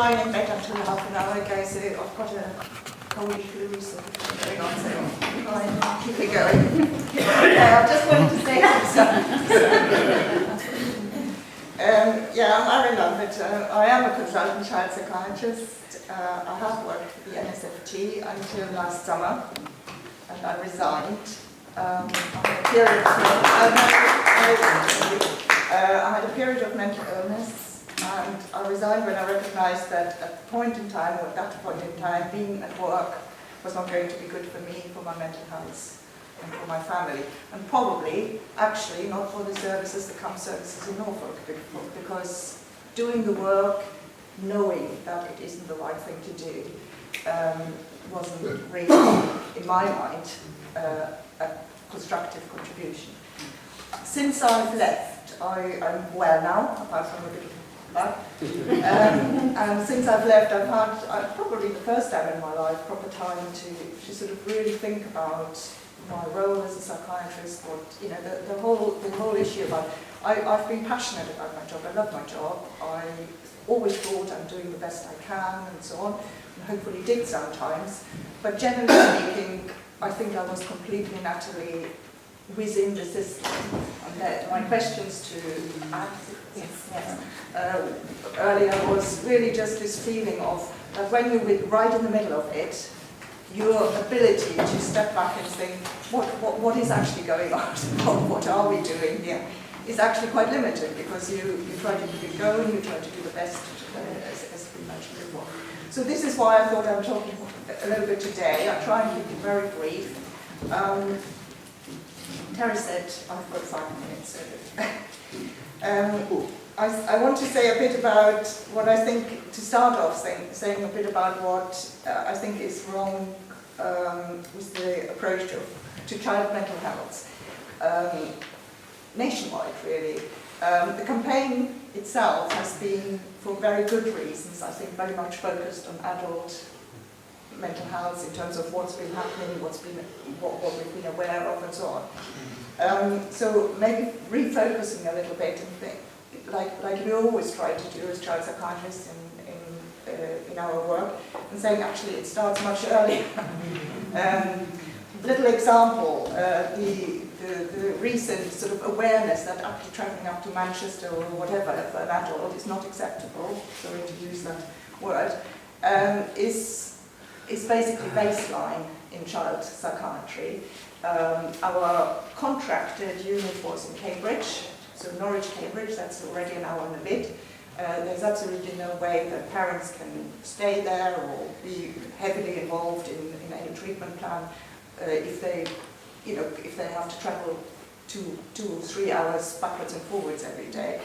lying in bed until half an hour ago, so I've got a cold flu something going on, so I'll keep it going. I just wanted to say something. Yeah, I'm Irene Lampert. I am a consultant child psychiatrist. I have worked for the NSFT until last summer, and I resigned. I had a period of mental illness, and I resigned when I recognized that at that point in time, being at work was not going to be good for me, for my mental health, and for my family, and probably, actually, not for the services, the CAMP services in Norfolk, because doing the work, knowing that it isn't the right thing to do, wasn't really, in my mind, a constructive contribution. Since I've left, I'm well now, apart from a bit of luck, and since I've left, I've had probably the first time in my life proper time to sort of really think about my role as a psychiatrist, the whole issue about. I've been passionate about my job. I love my job. I always thought I'm doing the best I can, and so on, and hopefully did sometimes. But generally speaking, I think I was completely and utterly within the system. And my questions to earlier was really just this feeling of that when you're right in the middle of it, your ability to step back and think, what is actually going on? What are we doing here? Is actually quite limited, because you try to keep it going, you try to do the best, as we mentioned before. So this is why I thought I'm talking a little bit today. I'll try and keep it very brief. Terry said, I've got 5 minutes. I want to say a bit about what I think, to start off saying a bit about what I think is wrong with the approach to child mental health, nationwide really. The campaign itself has been, for very good reasons, I think, very much focused on adult mental health in terms of what's been happening, what we've been aware of, and so on. So maybe refocusing a little bit and think, like we always try to do as child psychiatrists in our work, and saying actually it starts much earlier. Little example, the recent sort of awareness that after travelling up to Manchester or whatever for an adult is not acceptable, sorry to use that word, is basically baseline in child psychiatry. Our contracted unit was in Cambridge, so Norwich, Cambridge, that's already an hour and a bit. There's absolutely no way that parents can stay there or be heavily involved in any treatment plan if they have to travel 2 or 3 hours backwards and forwards every day.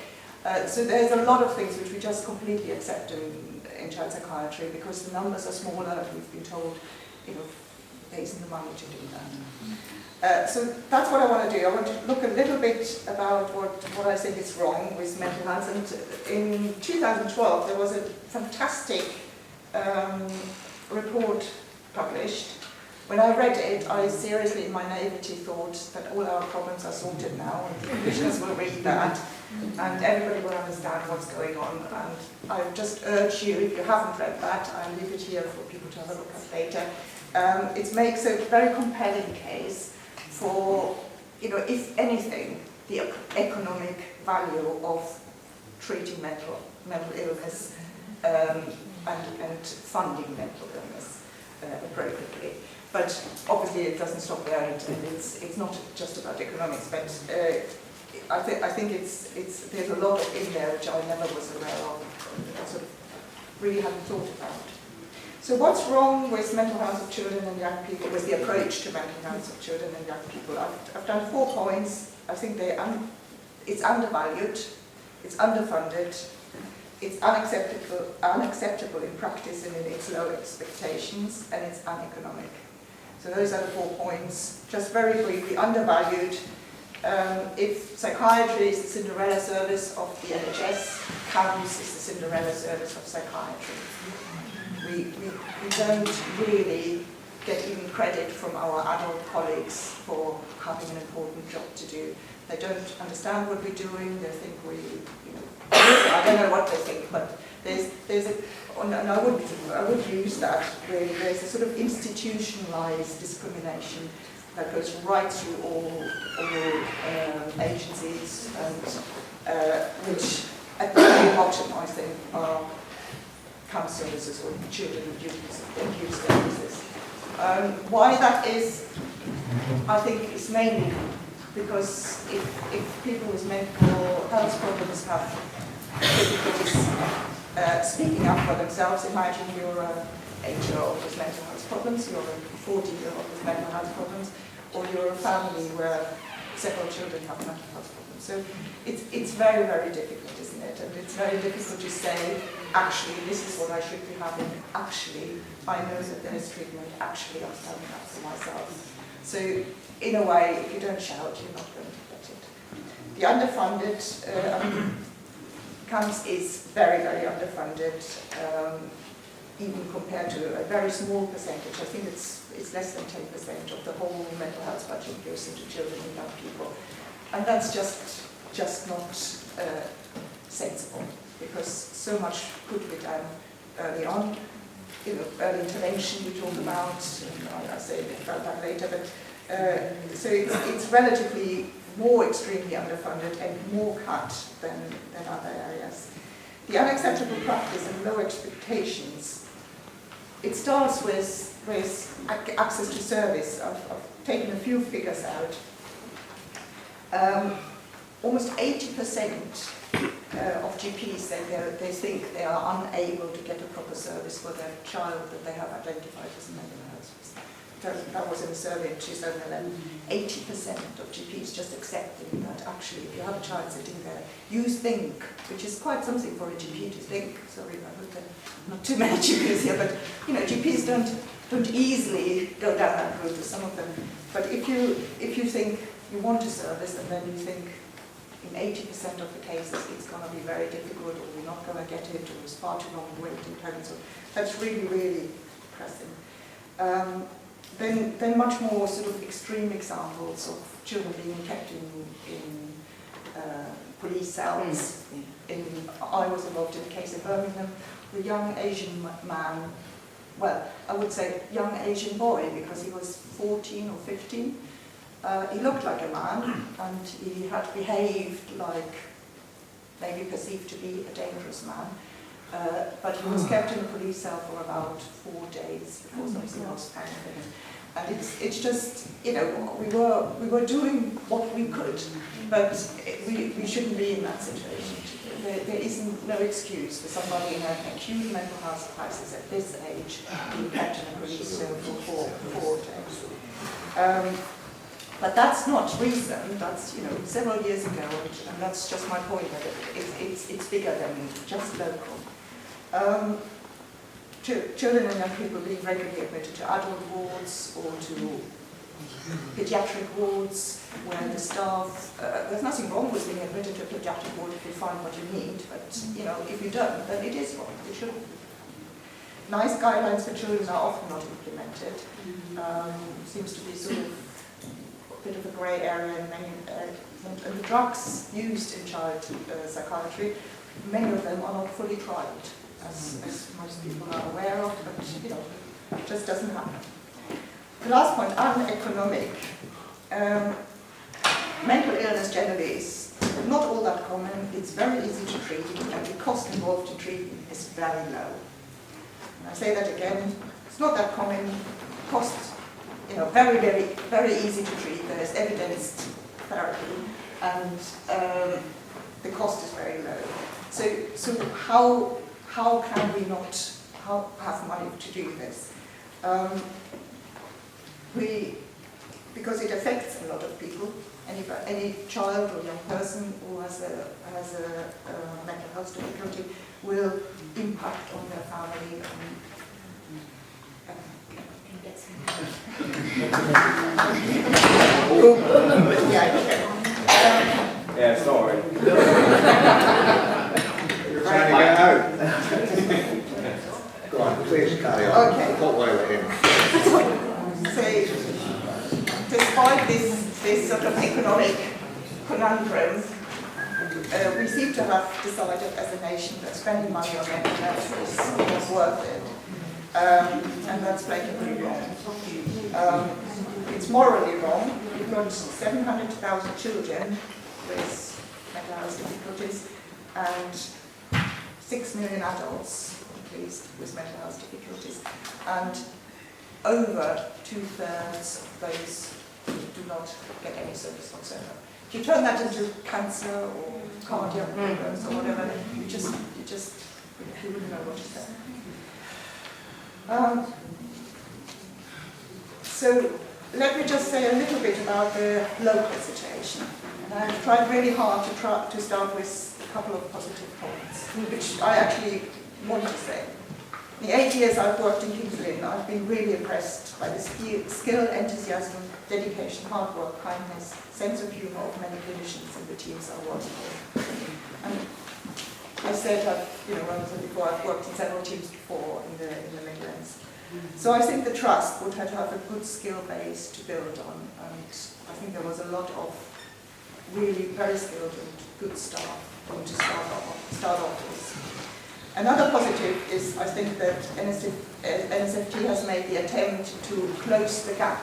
So there's a lot of things which we just completely accept in child psychiatry, because the numbers are smaller and we've been told, there isn't the money to do that. So that's what I want to do. I want to look a little bit about what I think is wrong with mental health. And in 2012, there was a fantastic report published. When I read it, I seriously, in my naivety, thought that all our problems are sorted now, and the commissioners will read that, and everybody will understand what's going on. And I just urge you, if you haven't read that, I'll leave it here for people to have a look at later. It makes a very compelling case for, if anything, the economic value of treating mental illness and funding mental illness appropriately. But obviously it doesn't stop there, and it's not just about economics, but I think there's a lot in there which I never was aware of, I sort of really hadn't thought about. So what's wrong with mental health of children and young people, with the approach to mental health of children and young people? I've done 4 points. I think it's undervalued, it's underfunded, it's unacceptable in practice and in its low expectations, and it's uneconomic. So those are the 4 points. Just very briefly, undervalued. If psychiatry is the Cinderella service of the NHS, CAMS is the Cinderella service of psychiatry. We don't really get even credit from our adult colleagues for having an important job to do. They don't understand what we're doing. They think I don't know what they think, but and I would use that, where there's a sort of institutionalized discrimination that goes right through all agencies, and which at the very bottom, I think, are camp services or children abuse services. Why that is, I think, is mainly because if people with mental health problems have difficulties speaking up for themselves, imagine you're an 8-year-old with mental health problems, you're a 40-year-old with mental health problems, or you're a family where several children have mental health problems. So it's very, very difficult, isn't it? And it's very difficult to say, actually, this is what I should be having. Actually, I know that there is treatment. Actually, I'm standing up for myself. So, in a way, if you don't shout, you're not going to get it. The underfunded, camps is very, very underfunded, even compared to a very small percentage. I think it's less than 10% of the whole mental health budget goes into children and young people. And that's just not sensible, because so much could be done early on. You know, early intervention we talk about, and I say a bit about that later, but so it's relatively more extremely underfunded and more cut than other areas. The unacceptable practice and low expectations, it starts with access to service. I've taken a few figures out. Almost 80% of GPs say they think they are unable to get a proper service for their child that they have identified as a mental health. That was in a survey in 2011. 80% of GPs just accepting that actually if you have a child sitting there, you think, which is quite something for a GP to think. Sorry, I hope there are not too many GPs here, but you know, GPs don't easily go down that route with some of them. But if you think you want a service and then you think in 80% of the cases it's going to be very difficult, or you're not going to get it, or it's far too long waiting time, so that's really, really pressing. Then much more sort of extreme examples of children being kept in police cells. I was involved in a case in Birmingham, a young Asian man, well, I would say young Asian boy, because he was 14 or 15. He looked like a man, and he had behaved like maybe perceived to be a dangerous man. But he was kept in a police cell for about 4 days before something else found him. And it's just, you know, we were doing what we could, but we shouldn't be in that situation. There isn't no excuse for somebody in an acute mental health crisis at this age being kept in a police cell for 4 days. But that's not recent. That's, you know, several years ago, and that's just my point. That it's bigger than just local. Children and young people being regularly admitted to adult wards or to pediatric wards, where the staff, there's nothing wrong with being admitted to a pediatric ward if you find what you need, but you know, if you don't, then it is wrong. It shouldn't be. Nice guidelines for children are often not implemented. Seems to be sort of a bit of a grey area in many, and the drugs used in child psychiatry, many of them are not fully tried, as most people are aware of, but you know, it just doesn't happen. The last point, uneconomic. Mental illness generally is not all that common. It's very easy to treat, and the cost involved in treatment is very low. And I say that again, it's not that common. Cost, you know, very, very, very easy to treat. There's evidenced therapy, and the cost is very low. So how can we not have money to do this? Because it affects a lot of people. Any child or young person who has a mental health difficulty will impact on their family. Yeah, sorry. You're trying to get out. Go on, please carry on. Okay. Don't worry with him. So, despite this sort of economic conundrum, we seem to have decided as a nation that spending money on mental health is worth it. And that's blatantly wrong. It's morally wrong. We've got 700,000 children with mental health difficulties and 6 million adults, at least, with mental health difficulties. And over 2/3 of those do not get any service whatsoever. If you turn that into cancer or cardiac problems or whatever, you wouldn't know what to say. So let me just say a little bit about the local situation. And I've tried really hard to start with a couple of positive points, which I actually want to say. In the 8 years I've worked in King's Lynn, I've been really impressed by the skill, enthusiasm, dedication, hard work, kindness, sense of humour of many clinicians and the teams I work with. And I said, before, I've worked in several teams before in the Midlands. So I think the trust would have to have a good skill base to build on, and I think there was a lot of really very skilled and good staff to start off with. Another positive is I think that NSFT has made the attempt to close the gap,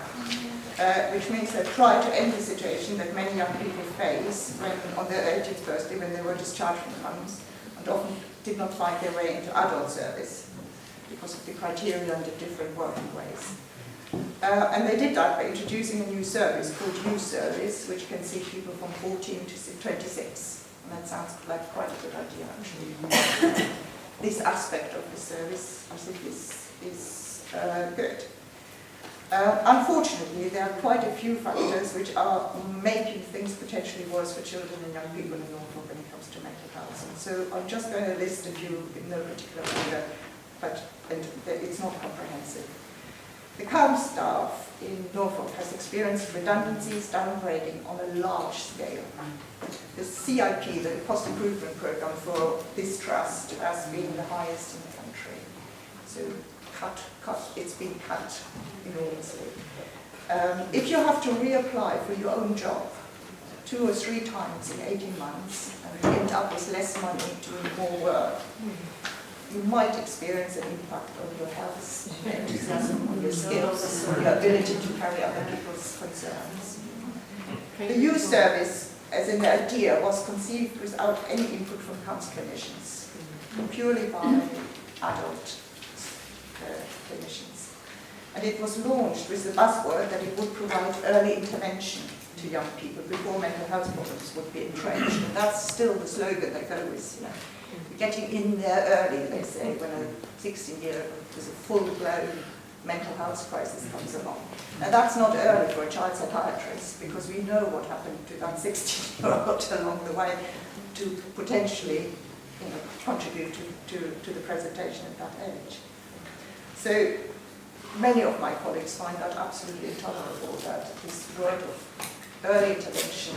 which means they've tried to end the situation that many young people face when on their 80th birthday when they were discharged from homes and often did not find their way into adult service because of the criteria and the different working ways. And they did that by introducing a new service called Youth Service, which can see people from 14 to 26. And that sounds like quite a good idea, actually. This aspect of the service, I think, is good. Unfortunately, there are quite a few factors which are making things potentially worse for children and young people in Norfolk when it comes to mental health. And so I'm just going to list a few in no particular order, but it's not comprehensive. The CALM staff in Norfolk has experienced redundancies, downgrading on a large scale. The CIP, the cost improvement program for this trust, has been the highest in the country. So it's been cut enormously. If you have to reapply for your own job 2 or 3 times in 18 months and end up with less money doing more work, you might experience an impact on your health, enthusiasm, on your skills, on your ability to carry other people's concerns. The youth service, as an idea, was conceived without any input from CAMS clinicians, purely by adult clinicians. And it was launched with the buzzword that it would provide early intervention to young people before mental health problems would be entrenched. And that's still the slogan they go with, Getting in there early, they say, when a 16-year-old with a full-blown mental health crisis comes along. Now that's not early for a child psychiatrist, because we know what happened to that 16-year-old along the way to potentially contribute to the presentation at that age. So many of my colleagues find that absolutely intolerable, that this word of early intervention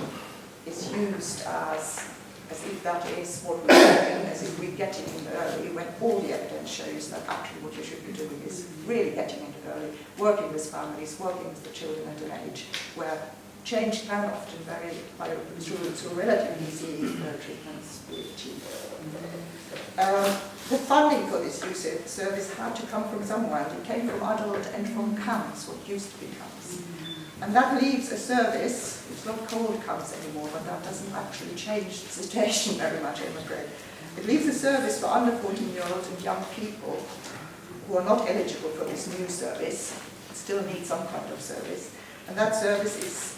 is used as if that is what we're doing, as if we're getting in early, when all the evidence shows that actually what you should be doing is really getting in early, working with families, working with the children at an age where change can often vary through relatively easy treatments be achieved. The funding for this youth service had to come from somewhere. It came from adult and from CAMS, what used to be CAMS. And that leaves a service, it's not called CAMS anymore, but that doesn't actually change the situation very much, I'm afraid. It leaves a service for under 14-year-olds and young people who are not eligible for this new service, still need some kind of service. And that service is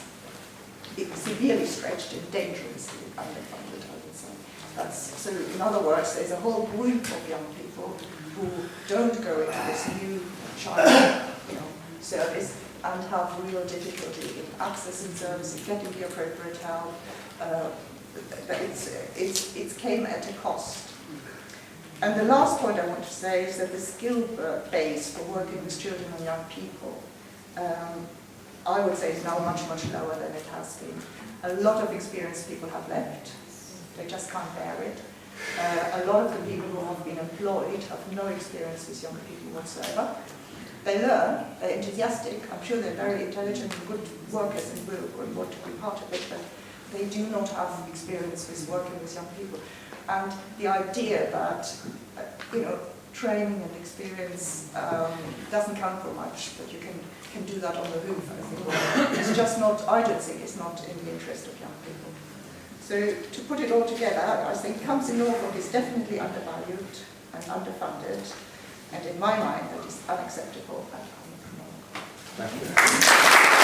severely stretched and dangerously underfunded, I would say. So in other words, there's a whole group of young people who don't go into this new child service and have real difficulty in accessing services, getting the appropriate help. It came at a cost. And the last point I want to say is that the skill base for working with children and young people, I would say, is now much, much lower than it has been. A lot of experienced people have left. They just can't bear it. A lot of the people who have been employed have no experience with young people whatsoever. They learn, they're enthusiastic, I'm sure they're very intelligent and good workers and will want to be part of it, but they do not have experience with working with young people. And the idea that, training and experience doesn't count for much, but you can do that on the hoof, I think. It's just not, I don't think it's not in the interest of young people. So to put it all together, I think Camps in Norfolk is definitely undervalued and underfunded, and in my mind that is unacceptable. Thank you.